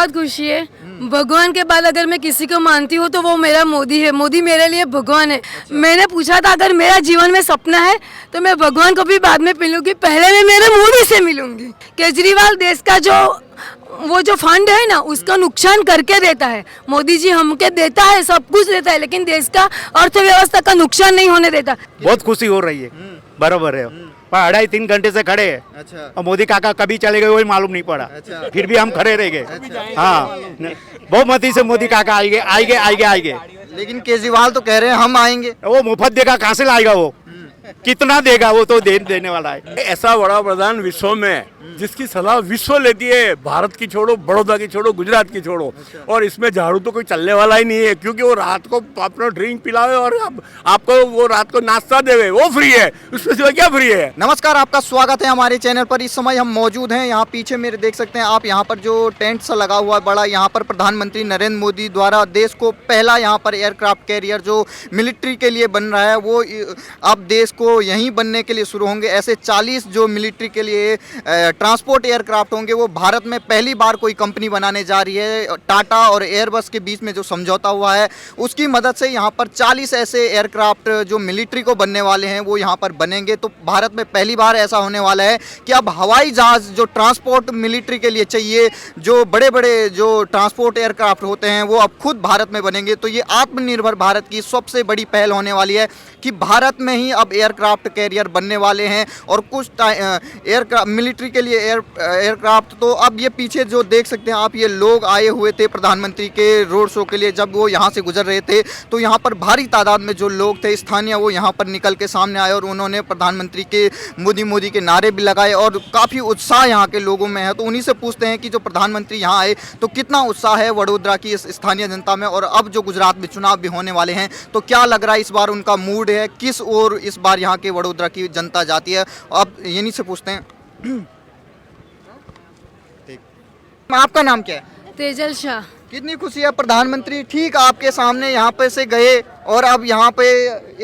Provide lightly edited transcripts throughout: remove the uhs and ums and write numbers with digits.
बहुत खुशी है। भगवान के बाद अगर मैं किसी को मानती हूँ तो वो मेरा मोदी है। मोदी मेरे लिए भगवान है। मैंने पूछा था अगर मेरा जीवन में सपना है तो मैं भगवान को भी बाद में मिलूंगी, पहले मैं मेरे मोदी से मिलूंगी। केजरीवाल देश का जो फंड है ना उसका नुकसान करके देता है। मोदी जी हमके देता है, सब कुछ देता है, लेकिन देश का अर्थव्यवस्था का नुकसान नहीं होने देता। बहुत खुशी हो रही है, बराबर है। पर 2.5-3 घंटे से खड़े हैं। अच्छा। और मोदी काका कभी चले गए वही मालूम नहीं पड़ा। अच्छा। फिर भी हम खड़े रह गए। अच्छा। हाँ, बहुमती से मोदी काका आएंगे। लेकिन केजरीवाल तो कह रहे हैं हम आएंगे। वो मुफ्त देगा, कहाँ से लाएगा वो? कितना देगा वो तो देने वाला है। ऐसा बड़ा प्रधान विश्व में जिसकी सलाह विश्व लेती है, भारत की छोड़ो, बड़ौदा की छोड़ो, गुजरात की छोड़ो, और इसमें झाड़ू तो कोई चलने वाला ही नहीं है, क्योंकि वो रात को अपना ड्रिंक पिलावे और आपको वो रात को नाश्ता देवे, वो फ्री है, उसमें सिवा क्या फ्री है। नमस्कार, आपका स्वागत है हमारे चैनल पर। इस समय हम मौजूद हैं यहाँ पीछे मेरे देख सकते हैं आप, यहाँ पर जो टेंट सा लगा हुआ है बड़ा, यहाँ पर प्रधानमंत्री नरेंद्र मोदी द्वारा देश को पहला यहाँ पर एयरक्राफ्ट कैरियर जो मिलिट्री के लिए बन रहा है वो अब देश को यहीं बनने के लिए शुरू होंगे। ऐसे 40 जो मिलिट्री के लिए ट्रांसपोर्ट एयरक्राफ्ट होंगे वो भारत में पहली बार कोई कंपनी बनाने जा रही है। टाटा और एयरबस के बीच में जो समझौता हुआ है उसकी मदद से यहाँ पर 40 ऐसे एयरक्राफ्ट जो मिलिट्री को बनने वाले हैं वो यहाँ पर बनेंगे। तो भारत में पहली बार ऐसा होने वाला है कि अब हवाई जहाज जो ट्रांसपोर्ट मिलिट्री के लिए चाहिए, जो बड़े बड़े जो ट्रांसपोर्ट एयरक्राफ्ट होते हैं वो अब खुद भारत में बनेंगे। तो ये आत्मनिर्भर भारत की सबसे बड़ी पहल होने वाली है कि भारत में ही अब एयरक्राफ्ट कैरियर बनने वाले हैं। और कुछ एयरक्राफ्ट मिलिट्री के लिए एयरक्राफ्ट तो अब ये पीछे जो देख सकते हैं आप, ये लोग आए हुए थे प्रधानमंत्री के रोड शो के लिए। जब वो यहाँ से गुजर रहे थे तो यहाँ पर भारी तादाद में जो लोग थे स्थानीय वो यहाँ पर निकल के सामने आए और उन्होंने प्रधानमंत्री के मोदी के नारे भी लगाए और काफ़ी उत्साह यहाँ के लोगों में है। तो उन्हीं से पूछते हैं कि जो प्रधानमंत्री यहाँ आए तो कितना उत्साह है वडोदरा की इस स्थानीय जनता में, और अब जो गुजरात में चुनाव भी होने वाले हैं तो क्या लग रहा है इस बार उनका मूड है, किस ओर इस बार यहाँ के वडोदरा की जनता जाती है। अब यहीं से पूछते हैं। आपका नाम क्या है? तेजल शाह। कितनी खुशी है प्रधानमंत्री ठीक आपके सामने यहाँ पे से गए और अब यहाँ पे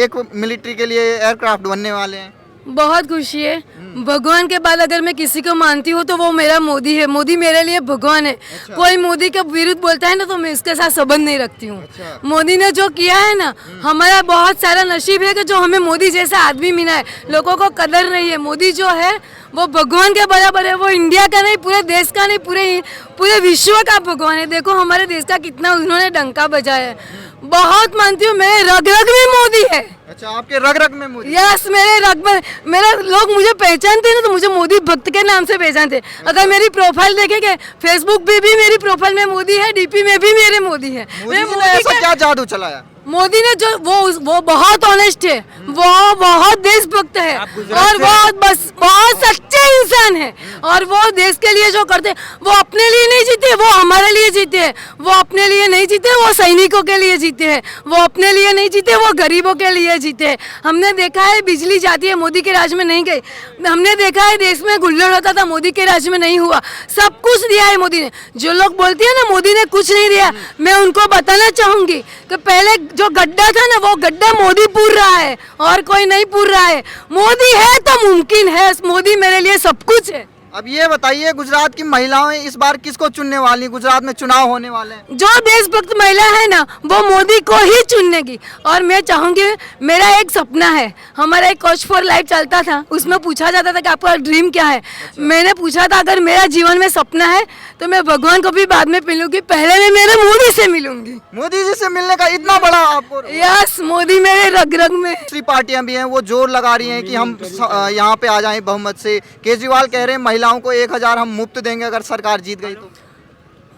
एक मिलिट्री के लिए एयरक्राफ्ट बनने वाले हैं। बहुत खुशी है। भगवान के बाद अगर मैं किसी को मानती हूँ तो वो मेरा मोदी है। मोदी मेरे लिए भगवान है। अच्छा। कोई मोदी के विरुद्ध बोलता है ना तो मैं इसके साथ संबंध नहीं रखती हूँ। अच्छा। मोदी ने जो किया है ना, हमारा बहुत सारा नसीब है कि जो हमें मोदी जैसा आदमी मिला है। लोगों को कदर नहीं है। मोदी जो है वो भगवान के बराबर है। वो इंडिया का नहीं, पूरे देश का नहीं, पूरे विश्व का भगवान है। देखो हमारे देश का कितना उन्होंने डंका बजाया है। बहुत मानती हूँ, मेरे रग रग में मोदी है। अच्छा, आपके रग रग में मोदी? यस, मेरे रग में, मेरा लोग मुझे पहचानते ना तो मुझे मोदी भक्त के नाम से पहचानते। अगर मेरी प्रोफाइल देखेंगे फेसबुक पे भी मेरी प्रोफाइल में मोदी है, डीपी में भी मेरे मोदी है। मोदी जी ने ऐसा क्या जादू चलाया? मोदी ने जो वो बहुत ऑनेस्ट है, वो बहुत देशभक्त है और बहुत सच्चे इंसान है। और वो देश के लिए जो करते वो अपने लिए नहीं जीते, वो हमारे लिए जीते हैं। वो अपने लिए नहीं जीते, वो सैनिकों के लिए जीते हैं। वो अपने लिए नहीं जीते, वो गरीबों के लिए जीते हैं। हमने देखा है बिजली जाती है, मोदी के राज में नहीं गई। हमने देखा है देश में गुल्लड़ होता था, मोदी के राज में नहीं हुआ। सब कुछ दिया है मोदी ने। जो लोग बोलते हैं ना मोदी ने कुछ नहीं दिया, मैं उनको बताना चाहूंगी कि पहले जो गड्ढा था ना वो गड्ढा मोदी पूर रहा है और कोई नहीं पूर रहा है। मोदी है तो मुमकिन है। मोदी मेरे लिए सब कुछ है। अब ये बताइए गुजरात की महिलाएं इस बार किसको चुनने वाली? गुजरात में चुनाव होने वाले हैं। जो देशभक्त महिला है ना वो मोदी को ही चुनेगी। और मैं चाहूंगी, मेरा एक सपना है, हमारा एक कोच फॉर लाइफ चलता था, उसमें पूछा जाता था कि आपका ड्रीम क्या है। अच्छा। मैंने पूछा था अगर मेरा जीवन में सपना है तो मैं भगवान को भी बाद में मिलूंगी, पहले मैं मेरे मोदी से मिलूंगी। मोदी जी से मिलने का इतना बड़ा आपको? यस, मोदी मेरे रग रग में। दूसरी पार्टियां भी हैं वो जोर लगा रही हैं कि हम यहाँ पे आ जाएं बहुमत से। केजरीवाल कह रहे हैं महिलाओं को 1000 हम मुफ्त देंगे अगर सरकार जीत गई तो।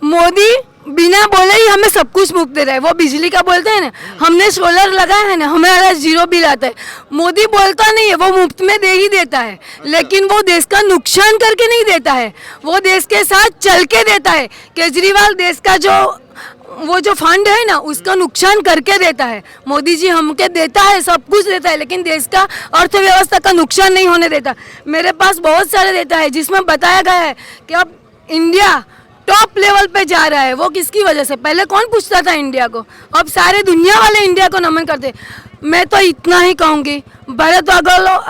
मोदी बिना बोले ही हमें सब कुछ मुफ्त दे रहा है। वो बिजली का बोलते हैं ना, हमने सोलर लगाया है ना, हमारा 0 बिल आता है। मोदी बोलता नहीं है, वो मुफ्त में दे ही देता है। लेकिन वो देश का नुकसान करके नहीं देता है, वो देश के साथ चल के देता है। केजरीवाल देश का जो फंड है ना उसका नुकसान करके देता है। मोदी जी हमके देता है, सब कुछ देता है, लेकिन देश का अर्थव्यवस्था का नुकसान नहीं होने देता। मेरे पास बहुत सारे देता है जिसमें बताया गया है कि अब इंडिया टॉप लेवल पे जा रहा है। वो किसकी वजह से? पहले कौन पूछता था इंडिया को, अब सारे दुनिया वाले इंडिया को नमन करते। मैं तो इतना ही कहूँगी, पहले तो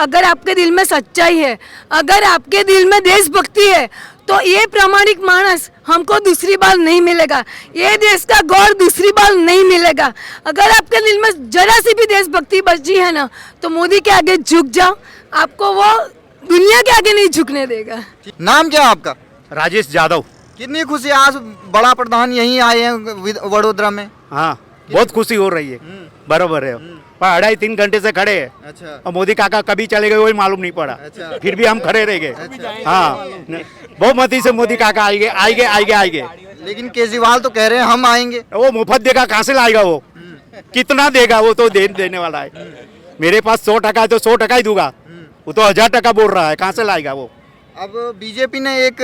अगर आपके दिल में सच्चाई है, अगर आपके दिल में देशभक्ति है, तो ये प्रामाणिक मानस हमको दूसरी बार नहीं मिलेगा, ये देश का गौरव दूसरी बार नहीं मिलेगा। अगर आपके दिल में जरा सी भी देशभक्ति बची है ना, तो मोदी के आगे झुक जाओ, आपको वो दुनिया के आगे नहीं झुकने देगा। नाम क्या है आपका? राजेश यादव। कितनी खुशी, आज बड़ा प्रधान यहीं आए हैं वडोदरा में। हाँ, बहुत खुशी हो रही है, बराबर है। पर 2.5-3 घंटे से खड़े हैं अच्छा और मोदी काका कभी चले गए वही मालूम नहीं पड़ा। अच्छा। फिर भी हम खड़े रह गए। हाँ, बहुमती से मोदी काका आएंगे। लेकिन केजरीवाल तो कह रहे हैं हम आएंगे। वो मुफ्त देगा, कहाँ से लाएगा वो? कितना देगा वो? तो देने वाला है। मेरे पास 100 टका है तो 100 टका ही दूंगा, वो तो 1000 टका बोल रहा है, कहाँ से लाएगा वो? अब बीजेपी ने एक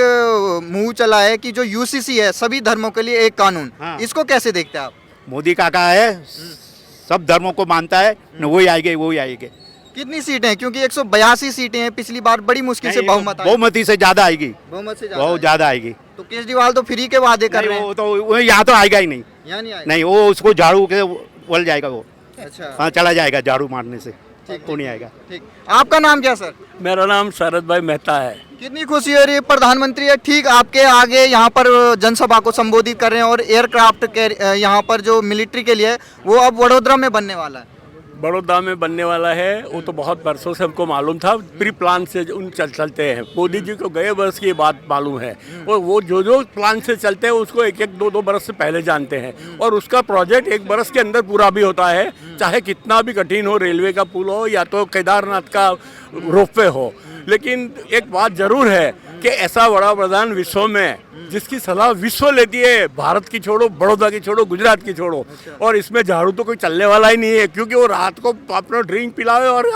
मुंह चला है कि जो यूसीसी है, सभी धर्मों के लिए एक कानून, हाँ। इसको कैसे देखते हैं आप? मोदी काका है, सब धर्मों को मानता है, न वही आएंगे। कितनी सीटें हैं? क्योंकि 182 सीटें हैं, पिछली बार बड़ी मुश्किल से बहुमत आई। बहुमति से ज्यादा आएगी, बहुमत से ज्यादा बहुत ज्यादा आएगी। तो केजरीवाल तो फ्री के वादे कर रहे हैं। वो तो यहाँ तो आएगा ही नहीं, यहाँ नहीं आएगा। नहीं वो उसको झाड़ू के बोल जाएगा वो। अच्छा हाँ, चला जाएगा झाड़ू मारने से, ठीक, वो नहीं आएगा। ठीक। आपका नाम क्या सर? मेरा नाम शरद भाई मेहता है। कितनी खुशी हो रही है, प्रधानमंत्री है ठीक आपके आगे यहाँ पर जनसभा को संबोधित कर रहे हैं, और एयरक्राफ्ट के यहाँ पर जो मिलिट्री के लिए वो अब वडोदरा में बनने वाला है। बड़ौदा में बनने वाला है, वो तो बहुत बरसों से हमको मालूम था, प्री प्लान से चलते हैं। मोदी जी को गए वर्ष की बात मालूम है, और वो जो प्लान से चलते हैं उसको 1-2 बरस से पहले जानते हैं, और उसका प्रोजेक्ट 1 बरस के अंदर पूरा भी होता है, चाहे कितना भी कठिन हो, रेलवे का पुल हो या तो केदारनाथ का रोपवे हो। लेकिन एक बात जरूर है कि ऐसा बड़ा प्रधान विश्व में जिसकी सलाह विश्व लेती है, भारत की छोड़ो, बड़ौदा की छोड़ो, गुजरात की छोड़ो, और इसमें झाड़ू तो कोई चलने वाला ही नहीं है, क्योंकि वो रात को अपना ड्रिंक पिलावे और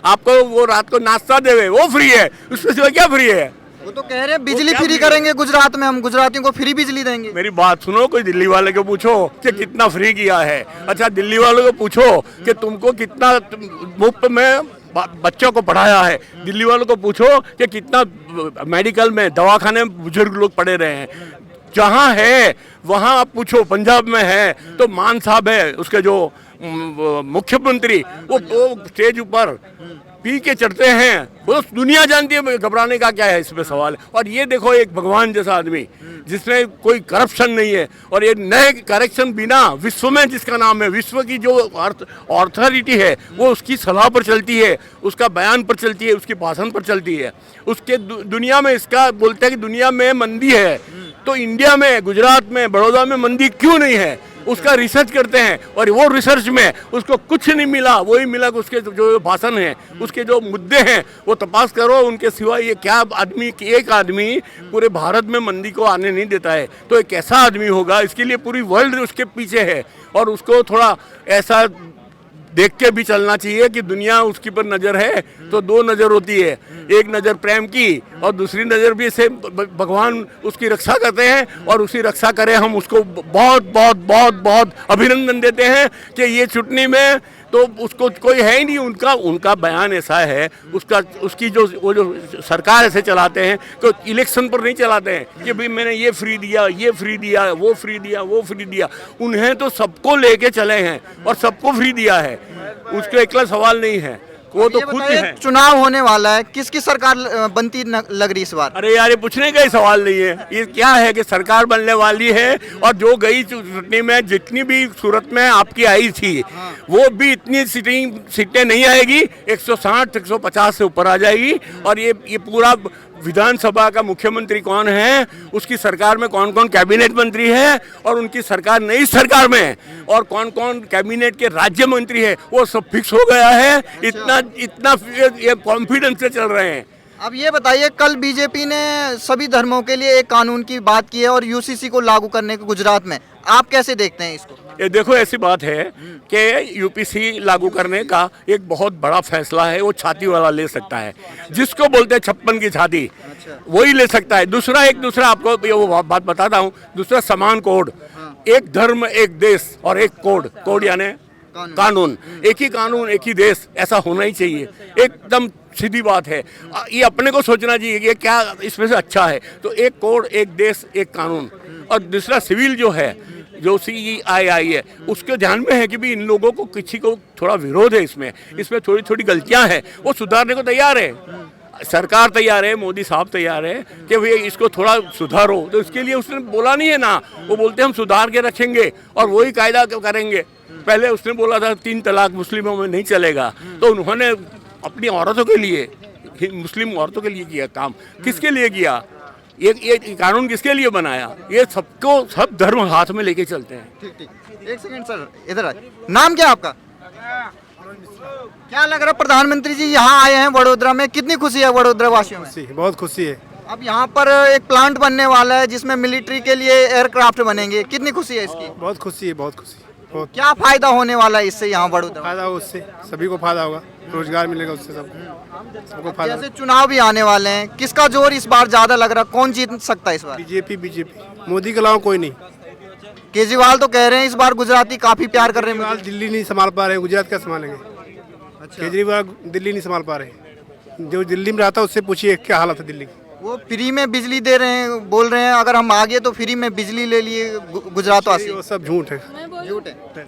आपको वो रात को नाश्ता देवे, वो फ्री है, उसमें सिवा क्या फ्री है? वो तो कह रहे हैं बिजली फ्री करेंगे गुजरात में, हम गुजरातियों को फ्री बिजली देंगे। मेरी बात सुनो, कोई दिल्ली वाले को पूछो कि कितना फ्री किया है। अच्छा, दिल्ली वालों को पूछो कि तुमको कितना मुफ्त में बच्चों को पढ़ाया है। दिल्ली वालों को पूछो कि कितना मेडिकल में, दवाखाने में बुजुर्ग लोग पड़े रहे हैं। जहाँ है वहाँ आप पूछो, पंजाब में है तो मान साहब है, उसके जो मुख्यमंत्री, वो स्टेज ऊपर पी के चढ़ते हैं, वो दुनिया जानती है, घबराने का क्या है इसमें सवाल। और ये देखो, एक भगवान जैसा आदमी जिसमें कोई करप्शन नहीं है, और ये नए करेक्शन बिना, विश्व में जिसका नाम है, विश्व की जो अथॉरिटी है वो उसकी सलाह पर चलती है, उसका बयान पर चलती है, उसके भाषण पर चलती है। उसके दुनिया में इसका बोलते हैं कि दुनिया में मंदी है, तो इंडिया में, गुजरात में, बड़ौदा में मंदी क्यों नहीं है? उसका रिसर्च करते हैं, और वो रिसर्च में उसको कुछ नहीं मिला, वही मिला कि उसके जो भाषण हैं, उसके जो मुद्दे हैं वो तपास करो, उनके सिवा ये क्या आदमी, एक आदमी पूरे भारत में मंदी को आने नहीं देता है, तो एक ऐसा आदमी होगा, इसके लिए पूरी वर्ल्ड उसके पीछे है। और उसको थोड़ा ऐसा देख के भी चलना चाहिए कि दुनिया उसकी पर नज़र है, तो 2 नज़र होती है, एक नज़र प्रेम की और दूसरी नज़र भी से भगवान उसकी रक्षा करते हैं, और उसी रक्षा करें। हम उसको बहुत बहुत बहुत बहुत अभिनंदन देते हैं कि ये चुटनी में तो उसको कोई है ही नहीं, उनका बयान ऐसा है, उसकी जो वो जो सरकार ऐसे चलाते हैं, तो इलेक्शन पर नहीं चलाते हैं कि भाई मैंने ये फ्री दिया, ये फ्री दिया, वो फ्री दिया, वो फ्री दिया। उन्हें तो सबको लेके चले हैं और सबको फ्री दिया है, उसका एकला सवाल नहीं है, वो तो खुद ही है। चुनाव होने वाला है, किसकी सरकार बनती लग रही इस बार? अरे यार, ये पूछने का ही सवाल नहीं है, ये क्या है कि सरकार बनने वाली है, और जो गई चुटनी में जितनी भी सूरत में आपकी आई थी, वो भी इतनी सीटें नहीं आएगी, 160-150 से ऊपर आ जाएगी। और ये पूरा विधानसभा का मुख्यमंत्री कौन है, उसकी सरकार में कौन कौन कैबिनेट मंत्री है, और उनकी सरकार नई सरकार में और कौन कौन कैबिनेट के राज्य मंत्री है, वो सब फिक्स हो गया है। इतना ये कॉन्फिडेंस से चल रहे हैं। अब ये बताइए, कल बीजेपी ने सभी धर्मों के लिए एक कानून की बात की है और यूसीसी को लागू करने को गुजरात में, आप कैसे देखते हैं इसको? ये देखो, ऐसी बात है कि यूपीसी लागू करने का एक बहुत बड़ा फैसला है, वो छाती वाला ले सकता है, जिसको बोलते हैं 56 की छाती, वही ले सकता है। दूसरा आपको वो बात बताता हूँ, दूसरा समान कोड, एक धर्म एक देश और एक कोड यानी कानून, एक ही कानून एक ही देश, ऐसा होना ही चाहिए, एकदम सीधी बात है। ये अपने को सोचना चाहिए कि क्या इसमें से अच्छा है, तो एक कोड एक देश एक कानून। और दूसरा सिविल जो है, जो CEI आई है उसके ध्यान में है कि भी इन लोगों को किसी को थोड़ा विरोध है, इसमें थोड़ी थोड़ी गलतियां हैं, वो सुधारने को तैयार है। सरकार तैयार है, मोदी साहब तैयार है कि भैया इसको थोड़ा सुधारो, तो इसके लिए उसने बोला नहीं है ना, वो बोलते हम सुधार के रखेंगे और वही कायदा करेंगे। पहले उसने बोला था 3 तलाक मुस्लिमों में नहीं चलेगा, तो उन्होंने अपनी औरतों के लिए, मुस्लिम औरतों के लिए किया काम। किसके लिए किया? ये कानून किसके लिए बनाया? ये सबको, सब धर्म हाथ में लेके चलते हैं। ठीक ठीक, एक सेकंड सर, इधर आइए। नाम क्या है आपका? क्या लग रहा है प्रधानमंत्री जी यहाँ आए हैं वडोदरा में, कितनी खुशी है वडोदरा वासियों में? बहुत खुशी है। अब यहाँ पर एक प्लांट बनने वाला है जिसमें मिलिट्री के लिए एयरक्राफ्ट बनेंगे, कितनी खुशी है इसकी? बहुत खुशी है, बहुत खुशी। बहुत क्या फायदा होने वाला है इससे यहाँ वडोदरा? फायदा होगा, उससे सभी को फायदा होगा, रोजगार मिलेगा उससे, सबको फायदा। जैसे चुनाव भी आने वाले हैं, किसका जोर इस बार ज्यादा लग रहा है, कौन जीत सकता है इस बार? बीजेपी, मोदी के अलावा कोई नहीं। केजरीवाल तो कह रहे हैं इस बार गुजराती काफी प्यार कर रहे हैं। केजरीवाल दिल्ली नहीं संभाल पा रहे, गुजरात क्या संभालेंगे? केजरीवाल दिल्ली नहीं संभाल पा रहे। जो दिल्ली में रहता है उससे पूछिए क्या हालत है दिल्ली की। वो फ्री में बिजली दे रहे हैं, बोल रहे हैं अगर हम आगे तो फ्री में बिजली ले लिए गुजरात वासी। वो सब झूठ है। झूठ है।